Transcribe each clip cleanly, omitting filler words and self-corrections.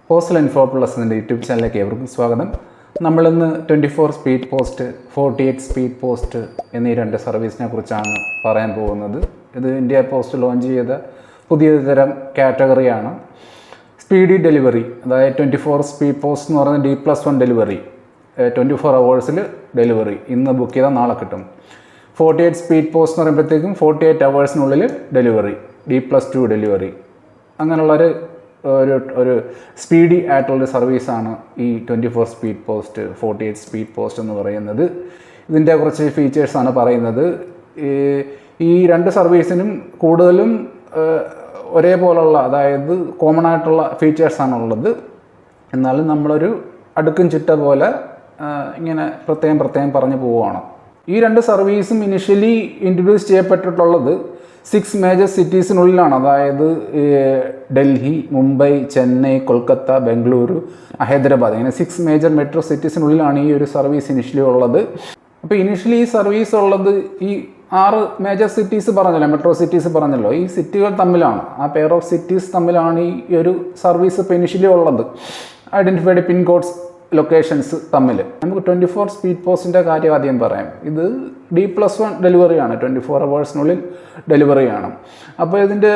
Postal info plus എന്ന YouTube ചാനലിലേക്ക് ഏവർക്കും സ്വാഗതം. നമ്മളിന്ന് 24 സ്പീഡ് പോസ്റ്റ്, 48 സ്പീഡ് പോസ്റ്റ് എന്നീ രണ്ട് സർവീസിനെ കുറിച്ചാണ് പറയാൻ പോകുന്നത്. ഇത് ഇന്ത്യ പോസ്റ്റ് ലോഞ്ച് ചെയ്ത പുതിയൊരു തരം കാറ്റഗറിയാണ്. സ്പീഡി ഡെലിവറി, അതായത് 24 സ്പീഡ് പോസ്റ്റ് എന്ന് പറയുന്നത് D+1 ഡെലിവറി, 24 hours ഡെലിവറി, ഇന്ന് ബുക്ക് ചെയ്താൽ നാളെ കിട്ടും. 48 സ്പീഡ് പോസ്റ്റ് എന്ന് പറയുമ്പോഴത്തേക്കും 48 hours ഡെലിവറി, D+2 ഡെലിവറി. അങ്ങനെയുള്ളൊരു ഒരു സ്പീഡി ആയിട്ടുള്ളൊരു സർവീസാണ് ഈ 24 സ്പീഡ് പോസ്റ്റ്, 48 സ്പീഡ് പോസ്റ്റ് എന്ന് പറയുന്നത്. ഇതിൻ്റെ കുറച്ച് ഫീച്ചേഴ്സാണ് പറയുന്നത്. ഈ രണ്ട് സർവീസിനും കൂടുതലും ഒരേപോലുള്ള, അതായത് കോമൺ ആയിട്ടുള്ള ഫീച്ചേഴ്സാണുള്ളത്. എന്നാലും നമ്മളൊരു അടുക്കും ചിട്ട പോലെ ഇങ്ങനെ പ്രത്യേകം പറഞ്ഞു പോവുകയാണ്. ഈ രണ്ട് സർവീസും ഇനിഷ്യലി ഇൻട്രൊഡ്യൂസ് ചെയ്യപ്പെട്ടിട്ടുള്ളത് 6 മേജർ സിറ്റീസിനുള്ളിലാണ്. അതായത് ഡൽഹി, മുംബൈ, ചെന്നൈ, കൊൽക്കത്ത, ബംഗളൂരു, ഹൈദരാബാദ്, ഇങ്ങനെ 6 മേജർ മെട്രോ സിറ്റീസിനുള്ളിലാണ് ഈ ഒരു സർവീസ് ഇനിഷ്യലി ഉള്ളത്. അപ്പോൾ ഇനിഷ്യലി ഈ സർവീസ് ഉള്ളത് ഈ 6 മേജർ സിറ്റീസ് പറഞ്ഞല്ലോ, മെട്രോ സിറ്റീസ് പറഞ്ഞല്ലോ, ഈ സിറ്റികൾ തമ്മിലാണ്, ആ പെയർ ഓഫ് സിറ്റീസ് തമ്മിലാണ് ഈ ഒരു സർവീസ് ഇപ്പോൾ ഇനിഷ്യലി ഉള്ളത്. ഐഡൻറ്റിഫൈഡ് പിൻ കോഡ്സ്, ലൊക്കേഷൻസ് തമ്മിൽ. നമുക്ക് 24 സ്പീഡ് പോസ്റ്റിൻ്റെ കാര്യം ആദ്യം പറയാം. ഇത് D+1 ഡെലിവറിയാണ്, 24 hours ഡെലിവറിയാണ്. അപ്പോൾ ഇതിൻ്റെ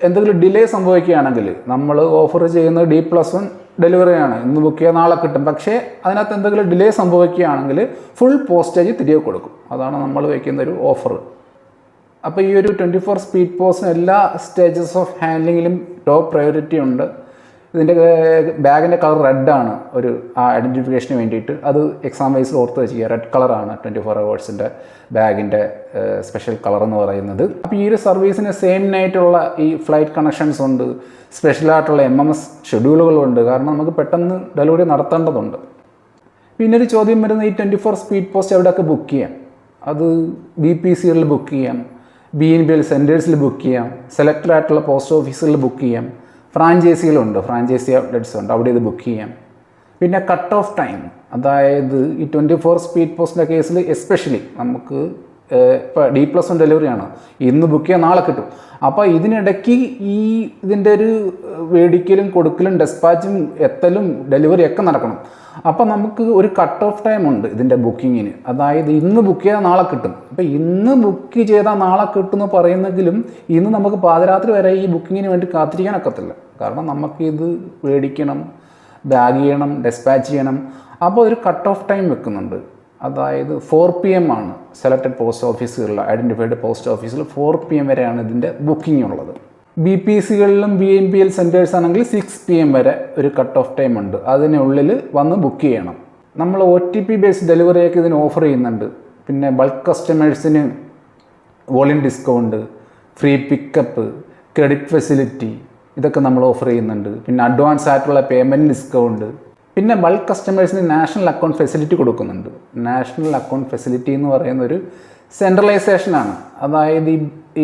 എന്തെങ്കിലും ഡിലേ സംഭവിക്കുകയാണെങ്കിൽ, നമ്മൾ ഓഫർ ചെയ്യുന്നത് D+1 ഡെലിവറിയാണ്, ഇന്ന് ബുക്ക് ചെയ്യാൻ നാളെ കിട്ടും. പക്ഷേ അതിനകത്ത് എന്തെങ്കിലും ഡിലേ സംഭവിക്കുകയാണെങ്കിൽ ഫുൾ പോസ്റ്റേജ് തിരികെ കൊടുക്കും. അതാണ് നമ്മൾ വയ്ക്കുന്നൊരു ഓഫർ. അപ്പോൾ ഈ ഒരു 24 സ്പീഡ് പോസ്റ്റിന് എല്ലാ സ്റ്റേജസ് ഓഫ് ഹാൻഡ്ലിങ്ങിലും ടോപ്പ് പ്രയോറിറ്റി ഉണ്ട്. ഇതിൻ്റെ ബാഗിൻ്റെ കളർ റെഡാണ്, ഒരു ഐഡൻറ്റിഫിക്കേഷന് വേണ്ടിയിട്ട്. അത് എക്സാം വൈസിൽ ഓർത്ത് വെച്ചിരിക്കുക, റെഡ് കളറാണ് 24 hours ബാഗിൻ്റെ സ്പെഷ്യൽ കളർ എന്ന് പറയുന്നത്. അപ്പോൾ ഈ ഒരു സർവീസിന് സെയിം നൈറ്റുള്ള ഈ ഫ്ലൈറ്റ് കണക്ഷൻസ് ഉണ്ട്, സ്പെഷ്യലായിട്ടുള്ള MMS ഷെഡ്യൂളുകളുണ്ട്. കാരണം നമുക്ക് പെട്ടെന്ന് ഡെലിവറി നടത്തേണ്ടതുണ്ട്. പിന്നെ ഒരു ചോദ്യം വരുന്ന, ഈ 24 സ്പീഡ് പോസ്റ്റ് എവിടെയൊക്കെ ബുക്ക് ചെയ്യാം? അത് BPCകളിൽ ബുക്ക് ചെയ്യാം, BNPL സെൻറ്റേഴ്സിൽ ബുക്ക് ചെയ്യാം, സെലക്റ്റഡ് ആയിട്ടുള്ള പോസ്റ്റ് ഓഫീസുകളിൽ ബുക്ക് ചെയ്യാം, ഫ്രാഞ്ചൈസികളുണ്ട്, ഫ്രാഞ്ചൈസി ഔട്ട്ലെറ്റ്സ് ഉണ്ട്, അവിടെ ഇത് ബുക്ക് ചെയ്യാം. പിന്നെ കട്ട് ഓഫ് ടൈം, അതായത് ഈ 24 സ്പീഡ് പോസ്റ്റിൻ്റെ കേസിൽ എസ്പെഷ്യലി നമുക്ക് ഇപ്പോൾ D+1 ഡെലിവറിയാണ്, ഇന്ന് ബുക്ക് ചെയ്യാൻ നാളെ കിട്ടും. അപ്പോൾ ഇതിനിടയ്ക്ക് ഇതിൻ്റെ ഒരു മേടിക്കലും കൊടുക്കലും ഡെസ്പാച്ചും എത്തലും ഡെലിവറിയൊക്കെ നടക്കണം. അപ്പോൾ നമുക്ക് ഒരു കട്ട് ഓഫ് ടൈം ഉണ്ട് ഇതിൻ്റെ ബുക്കിങ്ങിന്. അതായത് ഇന്ന് ബുക്ക് ചെയ്താൽ നാളെ കിട്ടും. അപ്പോൾ ഇന്ന് ബുക്ക് ചെയ്താൽ നാളെ കിട്ടും എന്ന് പറയുന്നെങ്കിലും ഇന്ന് നമുക്ക് പാതിരാത്രി വരെ ഈ ബുക്കിങ്ങിന് വേണ്ടി കാത്തിരിക്കാനൊക്കത്തില്ല. കാരണം നമുക്കിത് മേടിക്കണം, ബാഗ് ചെയ്യണം, ഡെസ്പാച്ച് ചെയ്യണം. അപ്പോൾ ഒരു കട്ട് ഓഫ് ടൈം വെക്കുന്നുണ്ട്. അതായത് 4 PM ആണ് സെലക്റ്റഡ് പോസ്റ്റ് ഓഫീസുകളിൽ, ഐഡൻറ്റിഫൈഡ് പോസ്റ്റ് ഓഫീസിൽ 4 PM വരെയാണ് ഇതിൻ്റെ ബുക്കിംഗ് ഉള്ളത്. BPCകളിലും BNPL സെൻറ്റേഴ്സ് ആണെങ്കിൽ 6 PM വരെ ഒരു കട്ട് ഓഫ് ടൈം ഉണ്ട്. അതിനുള്ളിൽ വന്ന് ബുക്ക് ചെയ്യണം. നമ്മൾ OTP ബേസ്ഡ് ഡെലിവറിയൊക്കെ ഇതിന് ഓഫർ ചെയ്യുന്നുണ്ട്. പിന്നെ ബൾക്ക് കസ്റ്റമേഴ്സിന് volume discount, free pickup, credit facility, ഇതൊക്കെ നമ്മൾ ഓഫർ ചെയ്യുന്നുണ്ട്. പിന്നെ അഡ്വാൻസ് ആയിട്ടുള്ള പേയ്മെൻറ്റ് ഡിസ്കൗണ്ട്. പിന്നെ ബൾക്ക് കസ്റ്റമേഴ്സിന് നാഷണൽ അക്കൗണ്ട് ഫെസിലിറ്റി കൊടുക്കുന്നുണ്ട്. നാഷണൽ അക്കൗണ്ട് ഫെസിലിറ്റി എന്ന് പറയുന്ന ഒരു സെൻട്രലൈസേഷനാണ്. അതായത്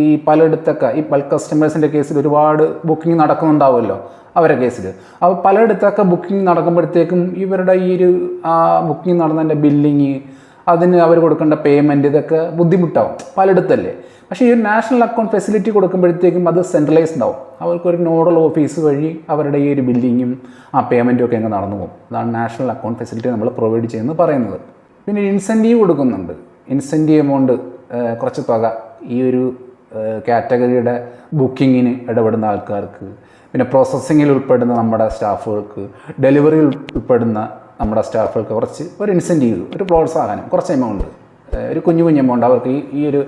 ഈ പലയിടത്തൊക്കെ ഈ ബൾക്ക് കസ്റ്റമേഴ്സിൻ്റെ കേസിൽ ഒരുപാട് ബുക്കിംഗ് നടക്കുന്നുണ്ടാവുമല്ലോ അവരുടെ കേസിൽ. അപ്പോൾ പലയിടത്തൊക്കെ ബുക്കിംഗ് നടക്കുമ്പോഴത്തേക്കും ഇവരുടെ ഈ ഒരു ബുക്കിംഗ് നടന്നതിൻ്റെ ബില്ലിങ്, അതിന് അവർ കൊടുക്കേണ്ട പേയ്മെൻറ്റ്, ഇതൊക്കെ ബുദ്ധിമുട്ടാവും പലയിടത്തല്ലേ. പക്ഷേ ഈ ഒരു നാഷണൽ അക്കൗണ്ട് ഫെസിലിറ്റി കൊടുക്കുമ്പോഴത്തേക്കും അത് സെൻട്രലൈസ്ഡ് ആവും. അവർക്കൊരു നോഡൽ ഓഫീസ് വഴി അവരുടെ ഈ ഒരു ബില്ലിങ്ങും പേയ്മെൻറ്റും ഒക്കെ അങ്ങ് നടന്നു പോകും. അതാണ് നാഷണൽ അക്കൗണ്ട് ഫെസിലിറ്റി നമ്മൾ പ്രൊവൈഡ് ചെയ്യുന്നത് പറയുന്നത്. പിന്നെ ഇൻസെൻറ്റീവ് കൊടുക്കുന്നുണ്ട്. ഇൻസെൻറ്റീവ് എമൗണ്ട്, കുറച്ച് തുക ഈ ഒരു കാറ്റഗറിയുടെ ബുക്കിങ്ങിന് ഇടപെടുന്ന ആൾക്കാർക്ക്, പിന്നെ പ്രോസസ്സിങ്ങിൽ ഉൾപ്പെടുന്ന നമ്മുടെ സ്റ്റാഫുകൾക്ക്, ഡെലിവറിയിൽ ഉൾപ്പെടുന്ന നമ്മുടെ സ്റ്റാഫുകൾക്ക് ഒരു ഇൻസെൻറ്റീവ്, ഒരു പ്രോത്സാഹനം, കുറച്ച് എമൗണ്ട്, ഒരു കുഞ്ഞു എമൗണ്ട് അവർക്ക് ഈ ഒരു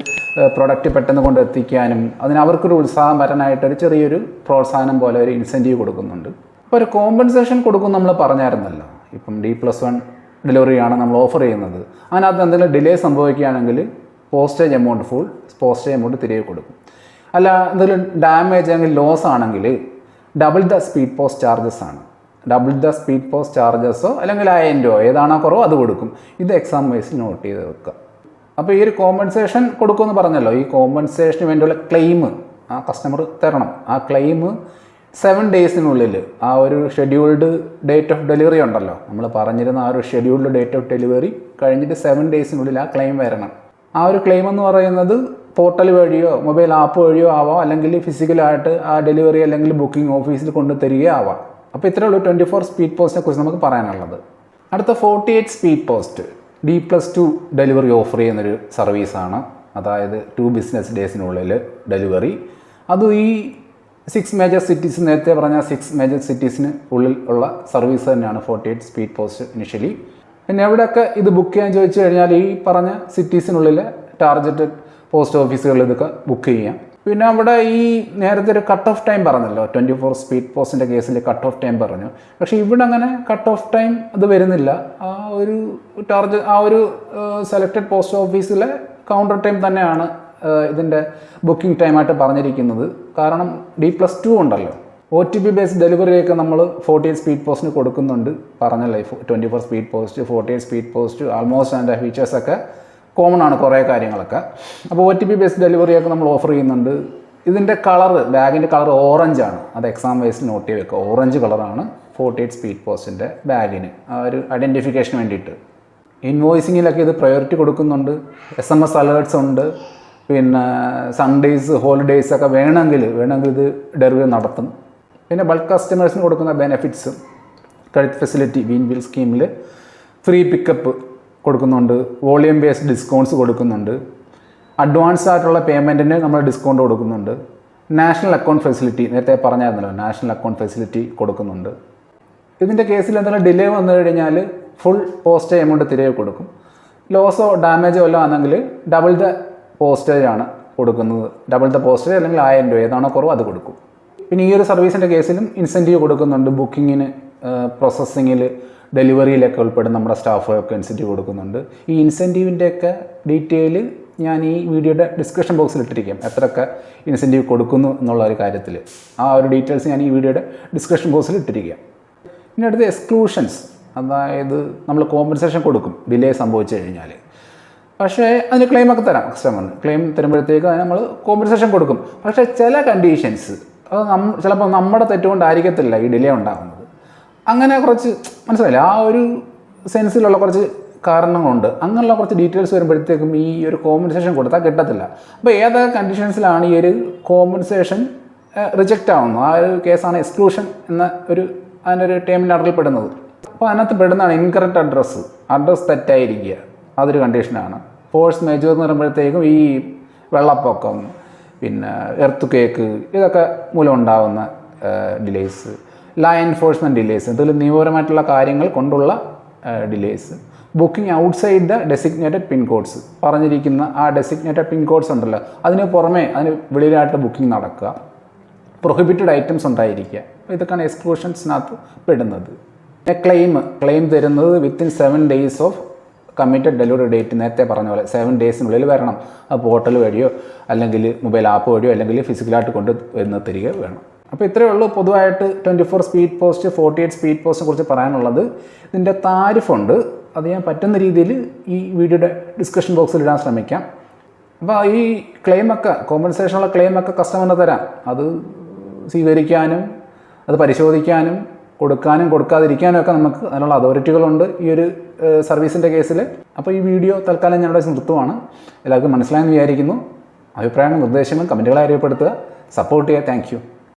പ്രൊഡക്റ്റ് പെട്ടെന്ന് കൊണ്ട് എത്തിക്കാനും അതിന് അവർക്കൊരു ഉത്സാഹം വരാനായിട്ടൊരു ചെറിയൊരു പ്രോത്സാഹനം പോലെ ഒരു ഇൻസെൻറ്റീവ് കൊടുക്കുന്നുണ്ട്. അപ്പോൾ ഒരു കോമ്പൻസേഷൻ കൊടുക്കും നമ്മൾ പറഞ്ഞായിരുന്നല്ലോ. ഇപ്പം D+1 ഡെലിവറിയാണ് നമ്മൾ ഓഫർ ചെയ്യുന്നത്. അതിനകത്ത് എന്തെങ്കിലും ഡിലേ സംഭവിക്കുകയാണെങ്കിൽ പോസ്റ്റേജ് എമൗണ്ട് തിരികെ കൊടുക്കും. അല്ല എന്തെങ്കിലും ഡാമേജ് അല്ലെങ്കിൽ ലോസ് ആണെങ്കിൽ double the speed post charges ആണ്. ഡബിൾ ദ സ്പീഡ് പോസ്റ്റ് ചാർജസോ അല്ലെങ്കിൽ 1000 രൂപ ഏതാണോ കുറവോ അത് കൊടുക്കും. ഇത് എക്സാം വൈസിൽ നോട്ട് ചെയ്ത് വെക്കുക. അപ്പോൾ ഈ ഒരു കോമ്പൻസേഷൻ കൊടുക്കുമെന്ന് പറഞ്ഞല്ലോ, ഈ കോമ്പൻസേഷന് വേണ്ടിയുള്ള ക്ലെയിം ആ കസ്റ്റമർ തരണം. ആ ക്ലെയിം 7 daysനുള്ളിൽ, ആ ഒരു ഷെഡ്യൂൾഡ് ഡേറ്റ് ഓഫ് ഡെലിവറി ഉണ്ടല്ലോ, നമ്മൾ പറഞ്ഞിരുന്ന ആ ഒരു ഷെഡ്യൂൾഡ് ഡേറ്റ് ഓഫ് ഡെലിവറി കഴിഞ്ഞിട്ട് 7 daysനുള്ളിൽ ആ ക്ലെയിം വരണം. ആ ഒരു ക്ലെയിം എന്ന് പറയുന്നത് പോർട്ടൽ വഴിയോ മൊബൈൽ ആപ്പ് വഴിയോ ആവാം, അല്ലെങ്കിൽ ഫിസിക്കലായിട്ട് ആ ഡെലിവറി അല്ലെങ്കിൽ ബുക്കിംഗ് ഓഫീസിൽ കൊണ്ട് തരികയോ ആവാം. അപ്പോൾ ഇത്രയേ ഉള്ളൂ 24 സ്പീഡ് പോസ്റ്റിനെ കുറിച്ച് നമുക്ക് പറയാനുള്ളത്. അടുത്ത 48 speed post D+2 delivery offer ചെയ്യുന്നൊരു സർവീസാണ്. അതായത് 2 ബിസിനസ് ഡേയ്സിനുള്ളിൽ ഡെലിവറി. അതും ഈ 6 മേജർ സിറ്റീസ്, നേരത്തെ പറഞ്ഞ 6 മേജർ സിറ്റീസിന് ഉള്ളിൽ ഉള്ള സർവീസ് തന്നെയാണ് 48 സ്പീഡ് പോസ്റ്റ് ഇനിഷ്യലി. പിന്നെ എവിടെയൊക്കെ ഇത് ബുക്ക് ചെയ്യാൻ ചോദിച്ചു കഴിഞ്ഞാൽ ഈ പറഞ്ഞ സിറ്റീസിനുള്ളിലെ ടാർഗറ്റഡ് പോസ്റ്റ് ഓഫീസുകളിൽ ഇതൊക്കെ ബുക്ക് ചെയ്യാം. പിന്നെ അവിടെ ഈ നേരത്തെ ഒരു കട്ട് ഓഫ് ടൈം പറഞ്ഞല്ലോ, 24 സ്പീഡ് പോസ്റ്റിൻ്റെ കേസിൽ കട്ട് ഓഫ് ടൈം പറഞ്ഞു. പക്ഷേ ഇവിടെ അങ്ങനെ കട്ട് ഓഫ് ടൈം അത് വരുന്നില്ല. ആ ഒരു സെലക്റ്റഡ് പോസ്റ്റ് ഓഫീസിലെ കൗണ്ടർ ടൈം തന്നെയാണ് ഇതിൻ്റെ ബുക്കിംഗ് ടൈമായിട്ട് പറഞ്ഞിരിക്കുന്നത്. കാരണം D+2 ഉണ്ടല്ലോ, OTP ബേസ്ഡ് ഡെലിവറിയൊക്കെ നമ്മൾ 48 സ്പീഡ് പോസ്റ്റിന് കൊടുക്കുന്നുണ്ട്. പറഞ്ഞല്ലേ 24 speed post, 48 speed post, almost അതിൻ്റെ ഫീച്ചേഴ്സൊക്കെ കോമൺ ആണ് കുറേ കാര്യങ്ങളൊക്കെ. അപ്പോൾ OTP ബേസ്ഡ് ഡെലിവറിയൊക്കെ നമ്മൾ ഓഫർ ചെയ്യുന്നുണ്ട്. ഇതിൻ്റെ ബാഗിൻ്റെ കളർ ഓറഞ്ചാണ്. അത് എക്സാം വൈസിൽ നോട്ട് ചെയ്ത് വെക്കുക. ഓറഞ്ച് കളറാണ് 48 സ്പീഡ് പോസ്റ്റിൻ്റെ ബാഗിന്, ആ ഒരു ഐഡൻറ്റിഫിക്കേഷന് വേണ്ടിയിട്ട്. ഇൻവോയ്സിങ്ങിലൊക്കെ ഇത് പ്രയോറിറ്റി കൊടുക്കുന്നുണ്ട്. SMS അലേർട്ട്സ് ഉണ്ട്. പിന്നെ സൺഡേയ്സ്, ഹോളിഡേയ്സൊക്കെ വേണമെങ്കിൽ ഇത് ഡെലിവറി നടത്തും. പിന്നെ ബൾക്ക് കസ്റ്റമേഴ്സിന് കൊടുക്കുന്ന ബെനിഫിറ്റ്സ്, ക്രെഡിറ്റ് ഫെസിലിറ്റി, വീൽ സ്കീമിൽ ഫ്രീ പിക്കപ്പ് കൊടുക്കുന്നുണ്ട്. വോളിയം ബേസ്ഡ് ഡിസ്കൗണ്ട്സ് കൊടുക്കുന്നുണ്ട്. അഡ്വാൻസ് ആയിട്ടുള്ള പേയ്മെൻറ്റിന് നമ്മൾ ഡിസ്കൗണ്ട് കൊടുക്കുന്നുണ്ട്. നാഷണൽ അക്കൗണ്ട് ഫെസിലിറ്റി, നേരത്തെ പറഞ്ഞായിരുന്നല്ലോ, നാഷണൽ അക്കൗണ്ട് ഫെസിലിറ്റി കൊടുക്കുന്നുണ്ട്. ഇതിൻ്റെ കേസിൽ എന്തെങ്കിലും ഡിലേ വന്നു കഴിഞ്ഞാൽ ഫുൾ പോസ്റ്റ് എമൗണ്ട് തിരികെ കൊടുക്കും. ലോസോ ഡാമേജോ വല്ലതും ആണെങ്കിൽ ഡബിൾ ദ പോസ്റ്റേജ് ആണ് കൊടുക്കുന്നത്. ഡബിൾ ദ പോസ്റ്റേജ് അല്ലെങ്കിൽ 1000 രൂപ ഏതാണോ കുറവ് അത് കൊടുക്കും. പിന്നെ ഈ ഒരു സർവീസിൻ്റെ കേസിലും ഇൻസെൻറ്റീവ് കൊടുക്കുന്നുണ്ട്. ബുക്കിങ്ങിന്, പ്രോസസ്സിങ്ങിൽ, ഡെലിവറിയിലൊക്കെ ഉൾപ്പെടുന്ന നമ്മുടെ സ്റ്റാഫുകൾക്ക് ഇൻസെൻറ്റീവ് കൊടുക്കുന്നുണ്ട്. ഈ ഇൻസെൻറ്റീവിൻ്റെയൊക്കെ ഡീറ്റെയിൽ ഞാൻ ഈ വീഡിയോയുടെ ഡിസ്ക്രിപ്ഷൻ ബോക്സിൽ ഇട്ടിരിക്കാം, എത്രയൊക്കെ ഇൻസെൻറ്റീവ് കൊടുക്കുന്നു എന്നുള്ള ഒരു കാര്യത്തിൽ. ആ ഒരു ഡീറ്റെയിൽസ് ഞാൻ ഈ വീഡിയോയുടെ ഡിസ്ക്രിപ്ഷൻ ബോക്സിൽ ഇട്ടിരിക്കാം. പിന്നെ അടുത്ത് എക്സ്ക്ലൂഷൻസ്, അതായത് നമ്മൾ കോമ്പൻസേഷൻ കൊടുക്കും ഡിലേ സംഭവിച്ചു കഴിഞ്ഞാൽ. പക്ഷേ അതിന് ക്ലെയിമൊക്കെ തരാം. കസ്റ്റമറിന് ക്ലെയിം തരുമ്പോഴത്തേക്ക് നമ്മൾ കോമ്പൻസേഷൻ കൊടുക്കും. പക്ഷേ ചില കണ്ടീഷൻസ് അത് ചിലപ്പോൾ നമ്മുടെ തെറ്റുകൊണ്ടായിരിക്കത്തില്ല ഈ ഡിലേ ഉണ്ടാകുന്നത്. അങ്ങനെ കുറച്ച് മനസ്സിലായില്ല, ആ ഒരു സെൻസിലുള്ള കുറച്ച് കാരണങ്ങളുണ്ട്. അങ്ങനെയുള്ള കുറച്ച് ഡീറ്റെയിൽസ് വരുമ്പോഴത്തേക്കും ഈ ഒരു കോമ്പൻസേഷൻ കൊടുത്താൽ കിട്ടത്തില്ല. അപ്പോൾ ഏതൊക്കെ കണ്ടീഷൻസിലാണ് ഈ ഒരു കോമ്പൻസേഷൻ റിജക്റ്റ് ആവുന്നത്, ആ ഒരു കേസാണ് എക്സ്ക്ലൂഷൻ എന്ന അതിൻ്റെ ഒരു ടേമിൻ്റെ അടറിൽ പെടുന്നത്. അപ്പോൾ അതിനകത്ത് പെടുന്നതാണ് ഇൻകറക്റ്റ് അഡ്രസ്സ് തെറ്റായിരിക്കുക, അതൊരു കണ്ടീഷനാണ്. ഫോഴ്സ് മേജർ എന്ന് പറയുമ്പോഴത്തേക്കും ഈ വെള്ളപ്പൊക്കം, പിന്നെ എർത്ത് കേക്ക്, ഇതൊക്കെ മൂലം ഉണ്ടാകുന്ന ഡിലേസ്, ലാ എൻഫോഴ്സ്മെൻറ്റ് ഡിലേസ്, ഇതിൽ നിയമപരമായിട്ടുള്ള കാര്യങ്ങൾ കൊണ്ടുള്ള delays, booking outside the designated pincodes, പറഞ്ഞിരിക്കുന്ന ആ ഡെസിഗ്നേറ്റഡ് പിൻകോഡ്സ് ഉണ്ടല്ലോ, അതിന് പുറമേ അതിന് വെളിയിലായിട്ട് ബുക്കിംഗ് നടക്കുക, പ്രൊഹിബിറ്റഡ് ഐറ്റംസ് ഉണ്ടായിരിക്കുക. അപ്പോൾ ഇതൊക്കെയാണ് എക്സ്ക്ലൂഷൻസിനകത്ത് പെടുന്നത്. ക്ലെയിം തരുന്നത് within 7 days of committed delivery date. നേരത്തെ പറഞ്ഞ പോലെ 7 daysനുള്ളിൽ വരണം. ആ പോർട്ടൽ വഴിയോ അല്ലെങ്കിൽ മൊബൈൽ ആപ്പ് വഴിയോ അല്ലെങ്കിൽ ഫിസിക്കലായിട്ട് കൊണ്ട് വരുന്ന തിരികെ വേണം. അപ്പോൾ ഇത്രയേ ഉള്ളൂ പൊതുവായിട്ട് 24 സ്പീഡ് പോസ്റ്റ്, 48 സ്പീഡ് പോസ്റ്റിനെ കുറിച്ച് പറയാനുള്ളത്. ഇതിൻ്റെ താരിഫുണ്ട്, അത് ഞാൻ പറ്റുന്ന രീതിയിൽ ഈ വീഡിയോയുടെ ഡിസ്ക്രിപ്ഷൻ ബോക്സിൽ ഇടാൻ ശ്രമിക്കാം. അപ്പോൾ ഈ ക്ലെയിമൊക്കെ, കോമ്പൻസേഷനുള്ള ക്ലെയിമൊക്കെ കസ്റ്റമറിന് തരാം. അത് സ്വീകരിക്കാനും അത് പരിശോധിക്കാനും കൊടുക്കാനും കൊടുക്കാതിരിക്കാനും ഒക്കെ നമുക്ക് അതിനുള്ള അതോറിറ്റികളുണ്ട് ഈ ഒരു സർവീസിൻ്റെ കേസിൽ. അപ്പോൾ ഈ വീഡിയോ തൽക്കാലം ഞാനിവിടെ നിർത്തുവാണ്. എല്ലാവർക്കും മനസ്സിലായെന്ന് വിചാരിക്കുന്നു. അഭിപ്രായങ്ങളും നിർദ്ദേശങ്ങളും കമൻറ്റുകളായി അറിയപ്പെടുത്തുക. സപ്പോർട്ട് ചെയ്യുക. Thank you.